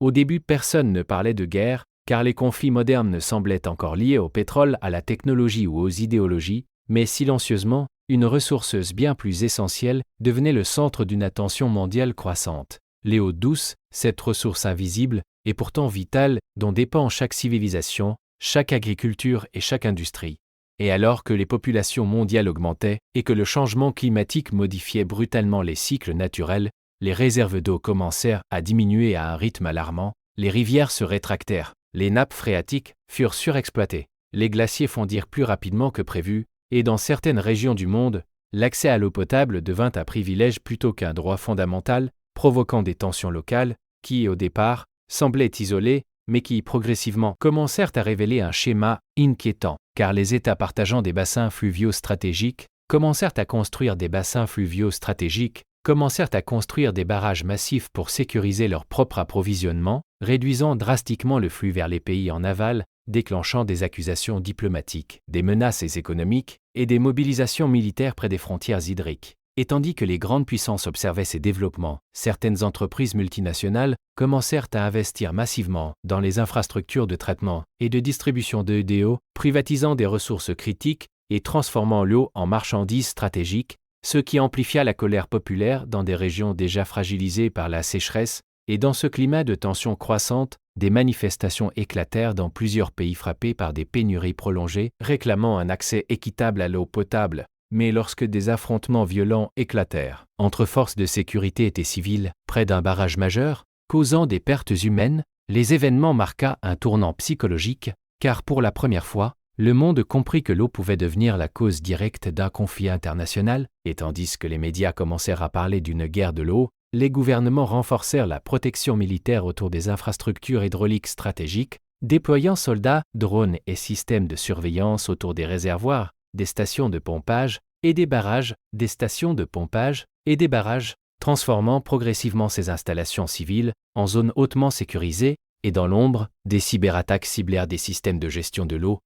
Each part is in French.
Au début, personne ne parlait de guerre, car les conflits modernes ne semblaient encore liés au pétrole, à la technologie ou aux idéologies, mais silencieusement, une ressource bien plus essentielle devenait le centre d'une attention mondiale croissante. L'eau douce, cette ressource invisible, et pourtant vitale, dont dépend chaque civilisation, chaque agriculture et chaque industrie. Et alors que les populations mondiales augmentaient et que le changement climatique modifiait brutalement les cycles naturels, les réserves d'eau commencèrent à diminuer à un rythme alarmant, les rivières se rétractèrent, les nappes phréatiques furent surexploitées, les glaciers fondirent plus rapidement que prévu, et dans certaines régions du monde, l'accès à l'eau potable devint un privilège plutôt qu'un droit fondamental, provoquant des tensions locales qui, au départ, semblaient isolées, mais qui progressivement commencèrent à révéler un schéma inquiétant, car les États partageant des bassins fluviaux stratégiques commencèrent à construire des bassins fluviaux stratégiques, commencèrent à construire des barrages massifs pour sécuriser leur propre approvisionnement, réduisant drastiquement le flux vers les pays en aval, déclenchant des accusations diplomatiques, des menaces économiques et des mobilisations militaires près des frontières hydriques. Et tandis que les grandes puissances observaient ces développements, certaines entreprises multinationales commencèrent à investir massivement dans les infrastructures de traitement et de distribution d'eau, privatisant des ressources critiques et transformant l'eau en marchandise stratégique, ce qui amplifia la colère populaire dans des régions déjà fragilisées par la sécheresse, et dans ce climat de tension croissante, des manifestations éclatèrent dans plusieurs pays frappés par des pénuries prolongées, réclamant un accès équitable à l'eau potable. Mais lorsque des affrontements violents éclatèrent entre forces de sécurité et civils près d'un barrage majeur, causant des pertes humaines, les événements marquent un tournant psychologique, car pour la première fois, le monde comprit que l'eau pouvait devenir la cause directe d'un conflit international, et tandis que les médias commencèrent à parler d'une guerre de l'eau, les gouvernements renforcèrent la protection militaire autour des infrastructures hydrauliques stratégiques, déployant soldats, drones et systèmes de surveillance autour des réservoirs, des stations de pompage et des barrages, des stations de pompage et des barrages, transformant progressivement ces installations civiles en zones hautement sécurisées, et dans l'ombre, des cyberattaques ciblèrent des systèmes de gestion de l'eau,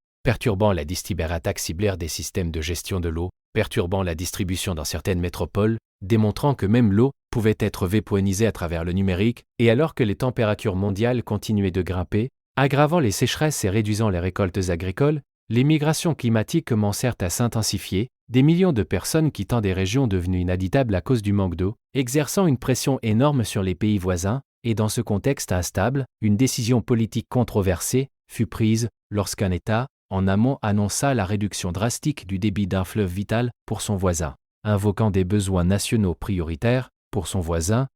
perturbant la distribution dans certaines métropoles, démontrant que même l'eau pouvait être véponisée à travers le numérique, et alors que les températures mondiales continuaient de grimper, aggravant les sécheresses et réduisant les récoltes agricoles, les migrations climatiques commencèrent à s'intensifier, des millions de personnes quittant des régions devenues inhabitables à cause du manque d'eau, exerçant une pression énorme sur les pays voisins, et dans ce contexte instable, une décision politique controversée fut prise lorsqu'un État, en amont, annonça la réduction drastique du débit d'un fleuve vital pour son voisin, invoquant des besoins nationaux prioritaires pour son voisin,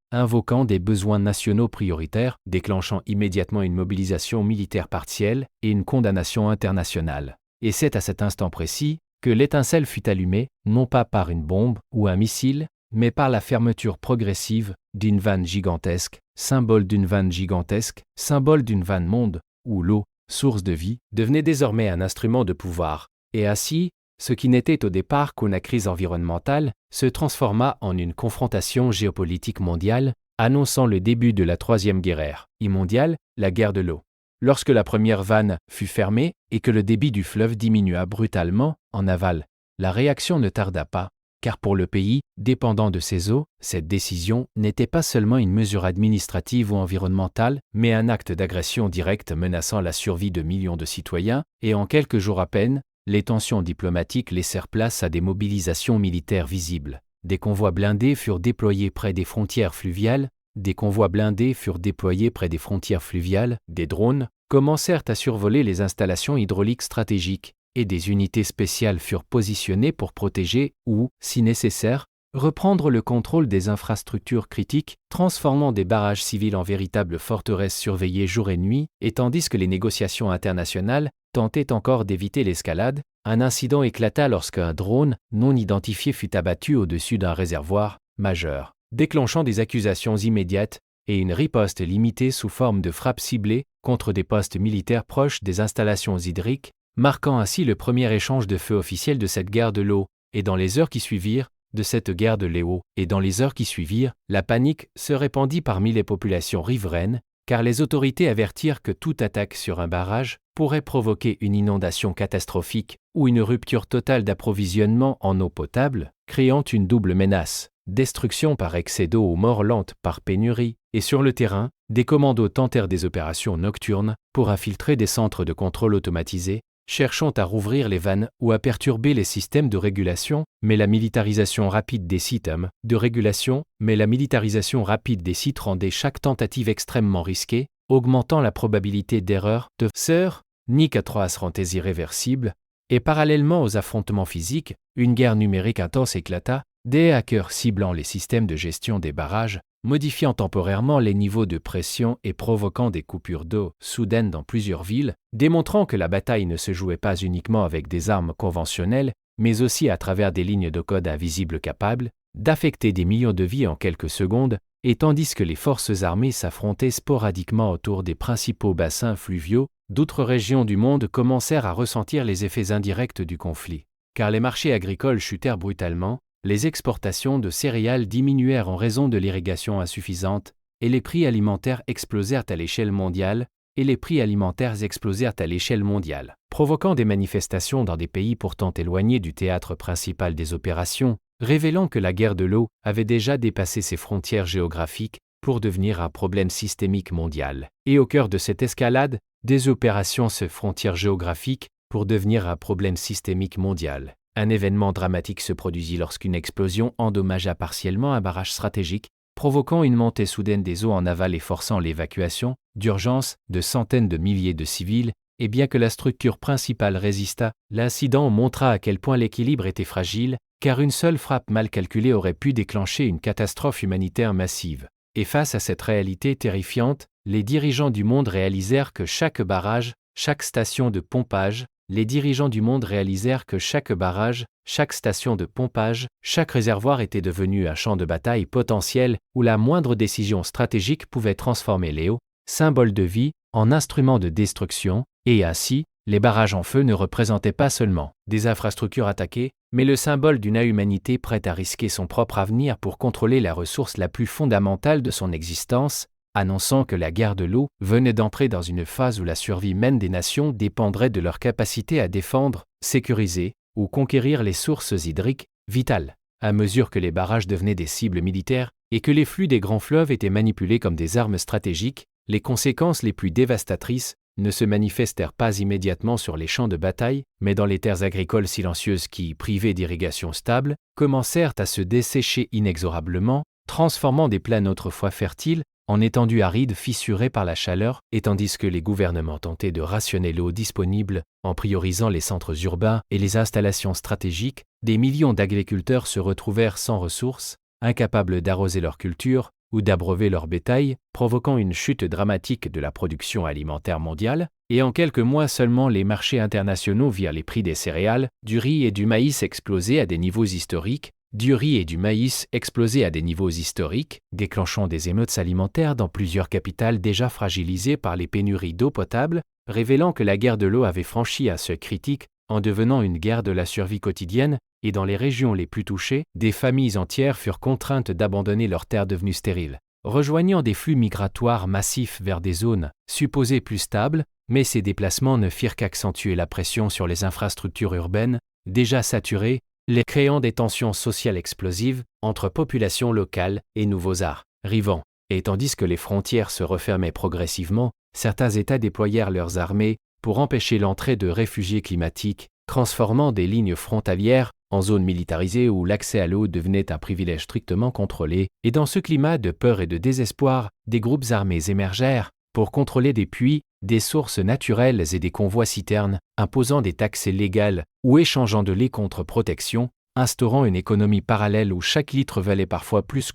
déclenchant immédiatement une mobilisation militaire partielle et une condamnation internationale. Et c'est à cet instant précis que l'étincelle fut allumée, non pas par une bombe ou un missile, mais par la fermeture progressive d'une vanne gigantesque, symbole d'une vanne monde, où l'eau, source de vie, devenait désormais un instrument de pouvoir, et ainsi, ce qui n'était au départ qu'une crise environnementale se transforma en une confrontation géopolitique mondiale, annonçant le début de la Troisième Guerre mondiale, la guerre de l'eau. Lorsque la première vanne fut fermée et que le débit du fleuve diminua brutalement en aval, la réaction ne tarda pas, car pour le pays dépendant de ces eaux, cette décision n'était pas seulement une mesure administrative ou environnementale, mais un acte d'agression directe menaçant la survie de millions de citoyens, et en quelques jours à peine, les tensions diplomatiques laissèrent place à des mobilisations militaires visibles. Des convois blindés furent déployés près des frontières fluviales, des drones commencèrent à survoler les installations hydrauliques stratégiques, et des unités spéciales furent positionnées pour protéger ou, si nécessaire, reprendre le contrôle des infrastructures critiques, transformant des barrages civils en véritables forteresses surveillées jour et nuit, et tandis que les négociations internationales tentaient encore d'éviter l'escalade, un incident éclata lorsqu'un drone non identifié fut abattu au-dessus d'un réservoir majeur, déclenchant des accusations immédiates et une riposte limitée sous forme de frappes ciblées contre des postes militaires proches des installations hydriques, marquant ainsi le premier échange de feu officiel de cette guerre de l'eau, et dans les heures qui suivirent, la panique se répandit parmi les populations riveraines, car les autorités avertirent que toute attaque sur un barrage pourrait provoquer une inondation catastrophique ou une rupture totale d'approvisionnement en eau potable, créant une double menace, destruction par excès d'eau ou mort lente par pénurie, et sur le terrain, des commandos tentèrent des opérations nocturnes pour infiltrer des centres de contrôle automatisés, cherchant à rouvrir les vannes ou à perturber les systèmes de régulation, mais la militarisation rapide des sites rendait chaque tentative extrêmement risquée, augmentant la probabilité d'erreur de Sir Nick 3 rend irréversible, et parallèlement aux affrontements physiques, une guerre numérique intense éclata, des hackers ciblant les systèmes de gestion des barrages, modifiant temporairement les niveaux de pression et provoquant des coupures d'eau soudaines dans plusieurs villes, démontrant que la bataille ne se jouait pas uniquement avec des armes conventionnelles, mais aussi à travers des lignes de code invisibles capables d'affecter des millions de vies en quelques secondes, et tandis que les forces armées s'affrontaient sporadiquement autour des principaux bassins fluviaux, d'autres régions du monde commencèrent à ressentir les effets indirects du conflit. Car les marchés agricoles chutèrent brutalement, les exportations de céréales diminuèrent en raison de l'irrigation insuffisante, et les prix alimentaires explosèrent à l'échelle mondiale, provoquant des manifestations dans des pays pourtant éloignés du théâtre principal des opérations, révélant que la guerre de l'eau avait déjà dépassé ses frontières géographiques pour devenir un problème systémique mondial. Et au cœur de cette escalade, des opérations se frontières géographiques pour devenir un problème systémique mondial. Un événement dramatique se produisit lorsqu'une explosion endommagea partiellement un barrage stratégique, provoquant une montée soudaine des eaux en aval et forçant l'évacuation, d'urgence, de centaines de milliers de civils, et bien que la structure principale résista, l'incident montra à quel point l'équilibre était fragile, car une seule frappe mal calculée aurait pu déclencher une catastrophe humanitaire massive. Et face à cette réalité terrifiante, les dirigeants du monde réalisèrent que chaque barrage, chaque station de pompage, chaque réservoir était devenu un champ de bataille potentiel où la moindre décision stratégique pouvait transformer les eaux, symbole de vie, en instrument de destruction, et ainsi, les barrages en feu ne représentaient pas seulement des infrastructures attaquées, mais le symbole d'une humanité prête à risquer son propre avenir pour contrôler la ressource la plus fondamentale de son existence, annonçant que la guerre de l'eau venait d'entrer dans une phase où la survie même des nations dépendrait de leur capacité à défendre, sécuriser ou conquérir les sources hydriques vitales. À mesure que les barrages devenaient des cibles militaires et que les flux des grands fleuves étaient manipulés comme des armes stratégiques, les conséquences les plus dévastatrices ne se manifestèrent pas immédiatement sur les champs de bataille, mais dans les terres agricoles silencieuses qui, privées d'irrigation stable, commencèrent à se dessécher inexorablement, transformant des plaines autrefois fertiles en étendues arides fissurées par la chaleur, et tandis que les gouvernements tentaient de rationner l'eau disponible en priorisant les centres urbains et les installations stratégiques, des millions d'agriculteurs se retrouvèrent sans ressources, incapables d'arroser leurs cultures ou d'abreuver leur bétail, provoquant une chute dramatique de la production alimentaire mondiale, et en quelques mois seulement les marchés internationaux virent les prix des céréales, du riz et du maïs exploser à des niveaux historiques, déclenchant des émeutes alimentaires dans plusieurs capitales déjà fragilisées par les pénuries d'eau potable, révélant que la guerre de l'eau avait franchi un seuil critique en devenant une guerre de la survie quotidienne, et dans les régions les plus touchées, des familles entières furent contraintes d'abandonner leurs terres devenues stériles, rejoignant des flux migratoires massifs vers des zones supposées plus stables, mais ces déplacements ne firent qu'accentuer la pression sur les infrastructures urbaines, déjà saturées, les créant des tensions sociales explosives entre populations locales et nouveaux arrivants. Et tandis que les frontières se refermaient progressivement, certains États déployèrent leurs armées pour empêcher l'entrée de réfugiés climatiques, transformant des lignes frontalières en zones militarisées où l'accès à l'eau devenait un privilège strictement contrôlé, et dans ce climat de peur et de désespoir, des groupes armés émergèrent pour contrôler des puits, des sources naturelles et des convois citernes, imposant des taxes légales ou échangeant de lait contre protection, instaurant une économie parallèle où chaque litre valait parfois plus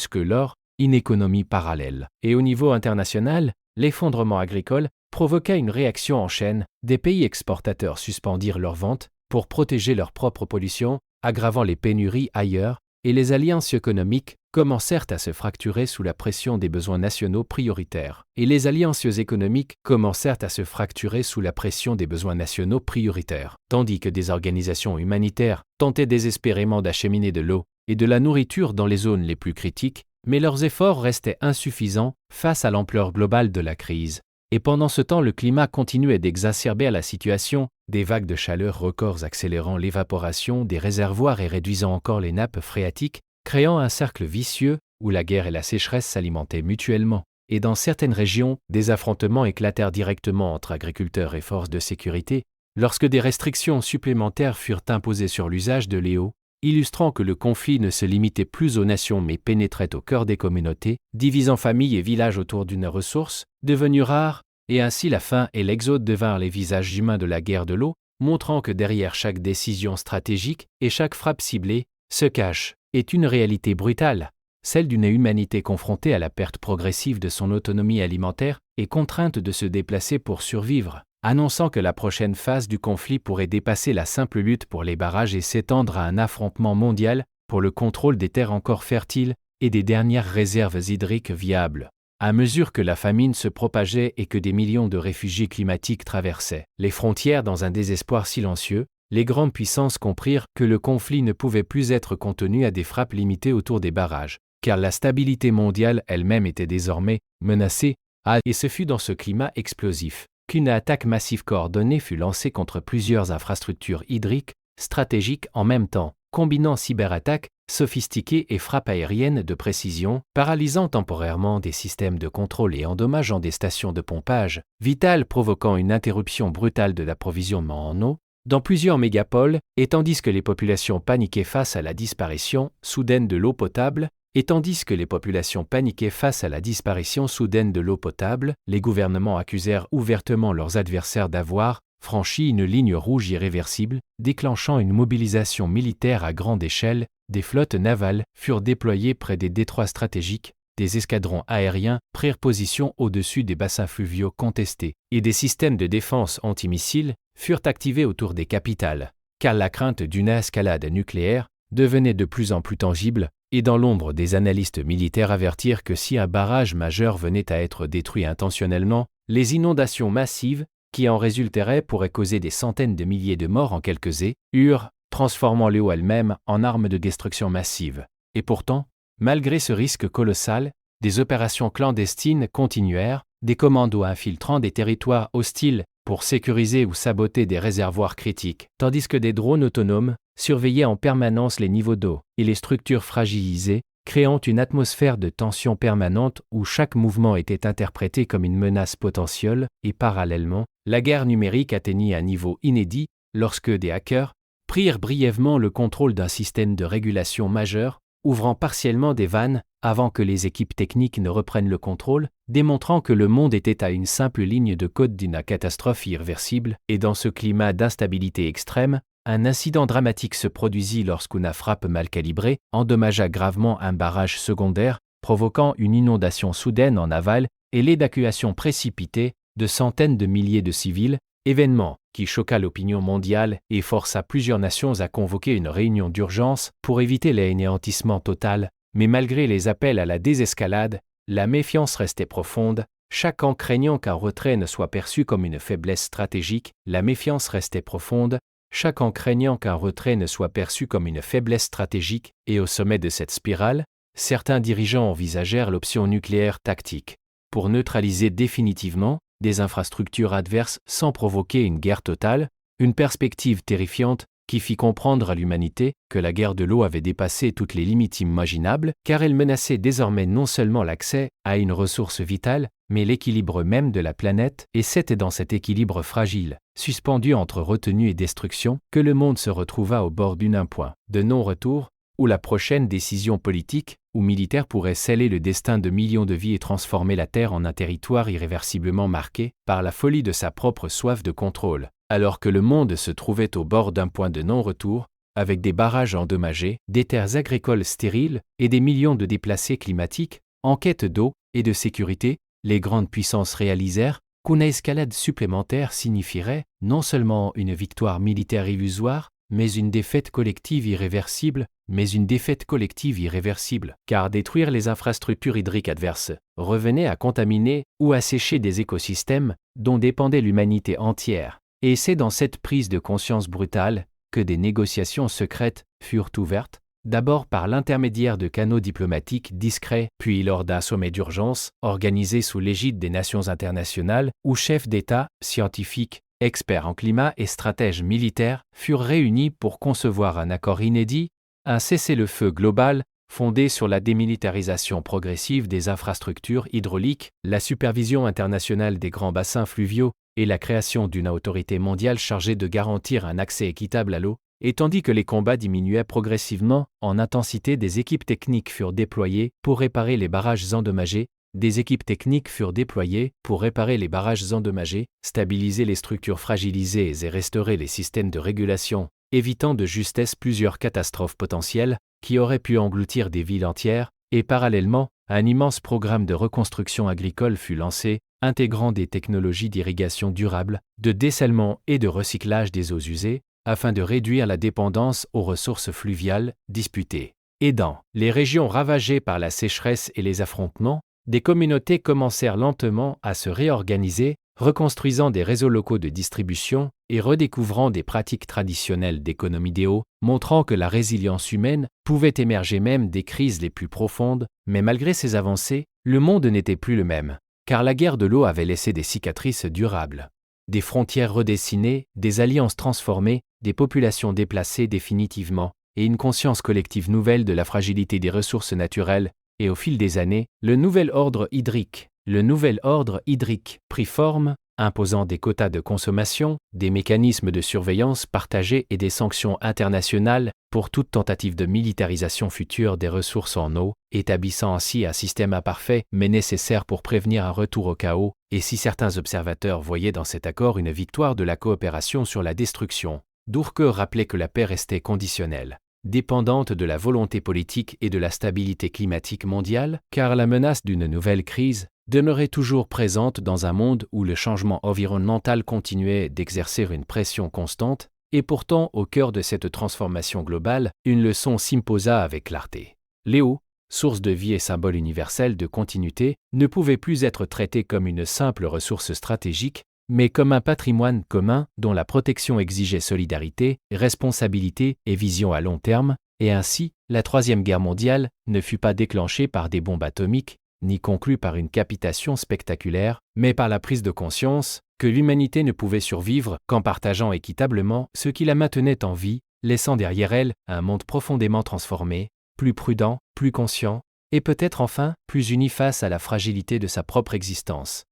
que l'or, une économie parallèle. Et au niveau international, l'effondrement agricole provoqua une réaction en chaîne, des pays exportateurs suspendirent leurs ventes pour protéger leur propre pollution, aggravant les pénuries ailleurs, et les alliances économiques commencèrent à se fracturer sous la pression des besoins nationaux prioritaires. Tandis que des organisations humanitaires tentaient désespérément d'acheminer de l'eau et de la nourriture dans les zones les plus critiques, mais leurs efforts restaient insuffisants face à l'ampleur globale de la crise. Et pendant ce temps, le climat continuait d'exacerber la situation, des vagues de chaleur records accélérant l'évaporation des réservoirs et réduisant encore les nappes phréatiques, créant un cercle vicieux où la guerre et la sécheresse s'alimentaient mutuellement. Et dans certaines régions, des affrontements éclatèrent directement entre agriculteurs et forces de sécurité, lorsque des restrictions supplémentaires furent imposées sur l'usage de l'eau, illustrant que le conflit ne se limitait plus aux nations mais pénétrait au cœur des communautés, divisant familles et villages autour d'une ressource, devenue rare, et ainsi la faim et l'exode devinrent les visages humains de la guerre de l'eau, montrant que derrière chaque décision stratégique et chaque frappe ciblée se cache, est une réalité brutale, celle d'une humanité confrontée à la perte progressive de son autonomie alimentaire et contrainte de se déplacer pour survivre, annonçant que la prochaine phase du conflit pourrait dépasser la simple lutte pour les barrages et s'étendre à un affrontement mondial pour le contrôle des terres encore fertiles et des dernières réserves hydriques viables. À mesure que la famine se propageait et que des millions de réfugiés climatiques traversaient les frontières dans un désespoir silencieux, les grandes puissances comprirent que le conflit ne pouvait plus être contenu à des frappes limitées autour des barrages, car la stabilité mondiale elle-même était désormais menacée, et ce fut dans ce climat explosif qu'une attaque massive coordonnée fut lancée contre plusieurs infrastructures hydriques stratégiques en même temps, combinant cyberattaques sophistiquées et frappes aériennes de précision, paralysant temporairement des systèmes de contrôle et endommageant des stations de pompage, vitales provoquant une interruption brutale de l'approvisionnement en eau, dans plusieurs mégapoles, et tandis que les populations paniquaient face à la disparition soudaine de l'eau potable, les gouvernements accusèrent ouvertement leurs adversaires d'avoir franchi une ligne rouge irréversible, déclenchant une mobilisation militaire à grande échelle, des flottes navales furent déployées près des détroits stratégiques, des escadrons aériens prirent position au-dessus des bassins fluviaux contestés, et des systèmes de défense antimissiles furent activés autour des capitales, car la crainte d'une escalade nucléaire devenait de plus en plus tangible, et dans l'ombre des analystes militaires avertirent que si un barrage majeur venait à être détruit intentionnellement, les inondations massives qui en résulteraient pourraient causer des centaines de milliers de morts en quelques heures, transformant l'eau elle-même en arme de destruction massive. Et pourtant, malgré ce risque colossal, des opérations clandestines continuèrent, des commandos infiltrant des territoires hostiles pour sécuriser ou saboter des réservoirs critiques, tandis que des drones autonomes surveillaient en permanence les niveaux d'eau et les structures fragilisées, créant une atmosphère de tension permanente où chaque mouvement était interprété comme une menace potentielle, et parallèlement, la guerre numérique atteignit un niveau inédit lorsque des hackers prirent brièvement le contrôle d'un système de régulation majeur, ouvrant partiellement des vannes avant que les équipes techniques ne reprennent le contrôle, démontrant que le monde était à une simple ligne de côte d'une catastrophe irréversible, et dans ce climat d'instabilité extrême, un incident dramatique se produisit lorsqu'une frappe mal calibrée endommagea gravement un barrage secondaire, provoquant une inondation soudaine en aval et l'évacuation précipitée de centaines de milliers de civils, événement qui choqua l'opinion mondiale et força plusieurs nations à convoquer une réunion d'urgence pour éviter l'anéantissement total. Mais malgré les appels à la désescalade, la méfiance restait profonde, chacun craignant qu'un retrait ne soit perçu comme une faiblesse stratégique, et au sommet de cette spirale, certains dirigeants envisagèrent l'option nucléaire tactique, pour neutraliser définitivement des infrastructures adverses sans provoquer une guerre totale, une perspective terrifiante qui fit comprendre à l'humanité que la guerre de l'eau avait dépassé toutes les limites imaginables, car elle menaçait désormais non seulement l'accès à une ressource vitale, mais l'équilibre même de la planète, et c'est dans cet équilibre fragile, suspendu entre retenue et destruction, que le monde se retrouva au bord d'un point de non-retour, où la prochaine décision politique ou militaire pourrait sceller le destin de millions de vies et transformer la Terre en un territoire irréversiblement marqué par la folie de sa propre soif de contrôle. Alors que le monde se trouvait au bord d'un point de non-retour, avec des barrages endommagés, des terres agricoles stériles et des millions de déplacés climatiques, en quête d'eau et de sécurité, les grandes puissances réalisèrent qu'une escalade supplémentaire signifierait non seulement une victoire militaire illusoire, mais une défaite collective irréversible, car détruire les infrastructures hydriques adverses revenait à contaminer ou à sécher des écosystèmes dont dépendait l'humanité entière. Et c'est dans cette prise de conscience brutale que des négociations secrètes furent ouvertes, d'abord par l'intermédiaire de canaux diplomatiques discrets, puis lors d'un sommet d'urgence organisé sous l'égide des nations internationales où chefs d'État, scientifiques experts en climat et stratèges militaires, furent réunis pour concevoir un accord inédit, un cessez-le-feu global fondé sur la démilitarisation progressive des infrastructures hydrauliques, la supervision internationale des grands bassins fluviaux et la création d'une autorité mondiale chargée de garantir un accès équitable à l'eau, et tandis que les combats diminuaient progressivement en intensité, des équipes techniques furent déployées pour réparer les barrages endommagés, stabiliser les structures fragilisées et restaurer les systèmes de régulation, évitant de justesse plusieurs catastrophes potentielles qui auraient pu engloutir des villes entières, et parallèlement, un immense programme de reconstruction agricole fut lancé, intégrant des technologies d'irrigation durable, de dessalement et de recyclage des eaux usées, afin de réduire la dépendance aux ressources fluviales disputées. Et dans les régions ravagées par la sécheresse et les affrontements, des communautés commencèrent lentement à se réorganiser, reconstruisant des réseaux locaux de distribution et redécouvrant des pratiques traditionnelles d'économie des eaux, montrant que la résilience humaine pouvait émerger même des crises les plus profondes, mais malgré ces avancées, le monde n'était plus le même, car la guerre de l'eau avait laissé des cicatrices durables. Des frontières redessinées, des alliances transformées, des populations déplacées définitivement, et une conscience collective nouvelle de la fragilité des ressources naturelles, et au fil des années, le nouvel ordre hydrique prit forme, imposant des quotas de consommation, des mécanismes de surveillance partagés et des sanctions internationales pour toute tentative de militarisation future des ressources en eau, établissant ainsi un système imparfait mais nécessaire pour prévenir un retour au chaos, et si certains observateurs voyaient dans cet accord une victoire de la coopération sur la destruction, Durkheim rappelait que la paix restait conditionnelle, dépendante de la volonté politique et de la stabilité climatique mondiale, car la menace d'une nouvelle crise demeurait toujours présente dans un monde où le changement environnemental continuait d'exercer une pression constante, et pourtant, au cœur de cette transformation globale, une leçon s'imposa avec clarté. L'eau, source de vie et symbole universel de continuité, ne pouvait plus être traitée comme une simple ressource stratégique, mais comme un patrimoine commun dont la protection exigeait solidarité, responsabilité et vision à long terme, et ainsi, la Troisième Guerre mondiale ne fut pas déclenchée par des bombes atomiques, ni conclue par une capitation spectaculaire, mais par la prise de conscience que l'humanité ne pouvait survivre qu'en partageant équitablement ce qui la maintenait en vie, laissant derrière elle un monde profondément transformé, plus prudent, plus conscient, et peut-être enfin plus uni face à la fragilité de sa propre existence.